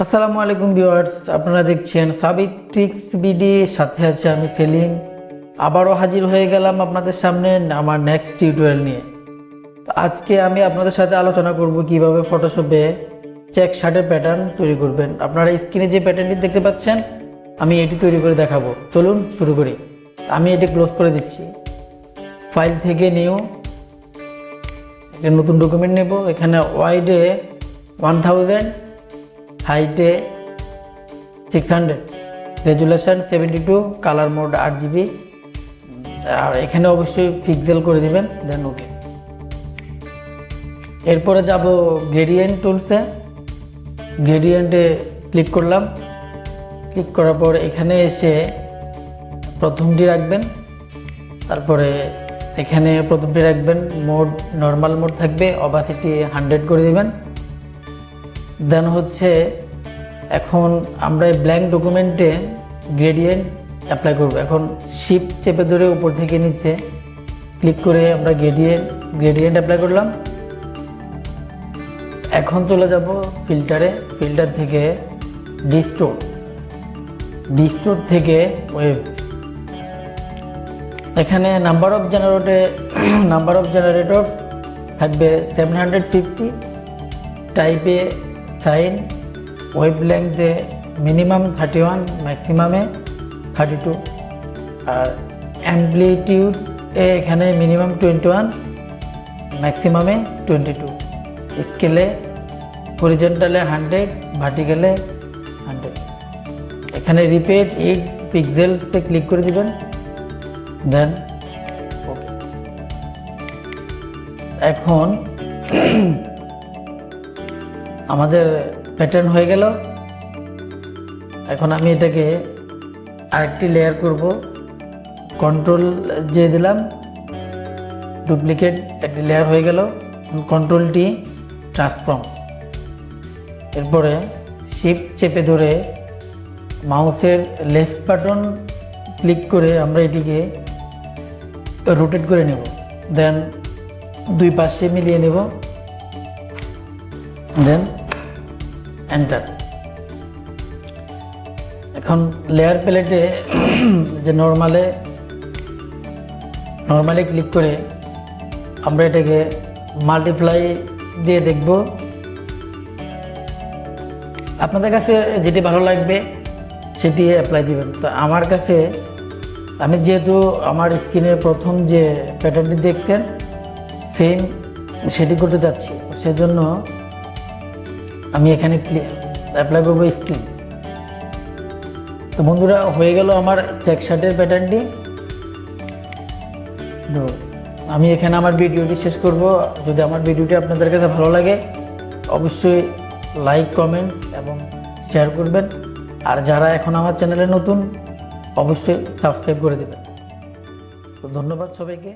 আসসালামু আলাইকুম ভিউয়ার্স, আপনারা দেখছেন সাবিত ট্রিক্স বিডি, সাথে আছে আমি সেলিম। আবারও হাজির হয়ে গেলাম আপনাদের সামনে আমার নেক্সট টিউটোরিয়াল নিয়ে। আজকে আমি আপনাদের সাথে আলোচনা করব কিভাবে ফটোশপে চেক শার্টের প্যাটার্ন তৈরি করবেন। আপনারা স্ক্রিনে যে প্যাটার্নটি দেখতে পাচ্ছেন আমি এটি তৈরি করে দেখাবো। চলুন শুরু করি। আমি এটি ক্লোজ করে দিচ্ছি। ফাইল থেকে নিউ একটা নতুন ডকুমেন্ট নেব। এখানে ওয়াইডে 1000, হাইটে 600, রেজুলেশন 72, কালার মোড 8 GB, আর এখানে অবশ্যই পিক্সেল করে দিবেন, দেন ওকে। এরপরে যাব গ্রেডিয়েন্ট টুলসে। গ্রেডিয়েন্টে ক্লিক করলাম। ক্লিক করার পর এখানে এসে প্রথমটি রাখবেন, তারপরে এখানে প্রথমটি রাখবেন মোড নর্মাল মোড থাকবে, অপাসিটি 100 করে দিবেন। দেন হচ্ছে এখন আমরা এই ব্ল্যাঙ্ক ডকুমেন্টে গ্রেডিয়েন্ট অ্যাপ্লাই করব। এখন শিফট চেপে ধরে উপর থেকে নিচে ক্লিক করে আমরা গ্রেডিয়েন্ট অ্যাপ্লাই করলাম। এখন চলে যাব ফিল্টারে। ফিল্টার থেকে ডিস্টোর থেকে ওয়েভ। এখানে নাম্বার অফ জেনারেটর থাকবে 750, টাইপে সাইন, ওয়েভ লেংথে মিনিমাম 31, ম্যাক্সিমামে 32, আর অ্যাম্প্লিটিউডে এখানে মিনিমাম 21, ম্যাক্সিমামে 22, স্কেলে হরিজন্টালে 100, ভার্টিক্যালে 100। এখানে রিপিট 8 পিক্সেলসে ক্লিক করে দিবেন, দেন ওকে। এখন আমাদের প্যাটার্ন হয়ে গেল। এখন আমি এটাকে আরেকটি লেয়ার করব। কন্ট্রোল যে দিলাম, ডুপ্লিকেট একটি লেয়ার হয়ে গেল। কন্ট্রোল-T, ট্রান্সফর্ম। এরপরে শিফট চেপে ধরে মাউসের লেফট বাটন ক্লিক করে আমরা এটিকে রোটেট করে নেব, দেন দুই পাশে মিলিয়ে নেব, দেন এন্টার। এখন লেয়ার প্যালেটে যে নর্মালে ক্লিক করে আমরা এটাকে মাল্টিপ্লাই দিয়ে দেখব। আপনাদের কাছে যেটি ভালো লাগবে সেটি অ্যাপ্লাই দিবেন। তো আমার কাছে আমি যেহেতু আমার স্ক্রিনে প্রথম যে প্যাটার্নটি দেখছেন সেম সেটি করতে যাচ্ছি, সেজন্য আমি এখানে অ্যাপ্লাই করবো স্ক্রিন। তো বন্ধুরা, হয়ে গেল আমার চেক শার্টের প্যাটার্নটি। আমি এখানে আমার ভিডিওটি শেষ করব। যদি আমার ভিডিওটি আপনাদের কাছে ভালো লাগে অবশ্যই লাইক, কমেন্ট এবং শেয়ার করবেন। আর যারা এখন আমার চ্যানেলে নতুন অবশ্যই সাবস্ক্রাইব করে দেবেন। তো ধন্যবাদ সবাইকে।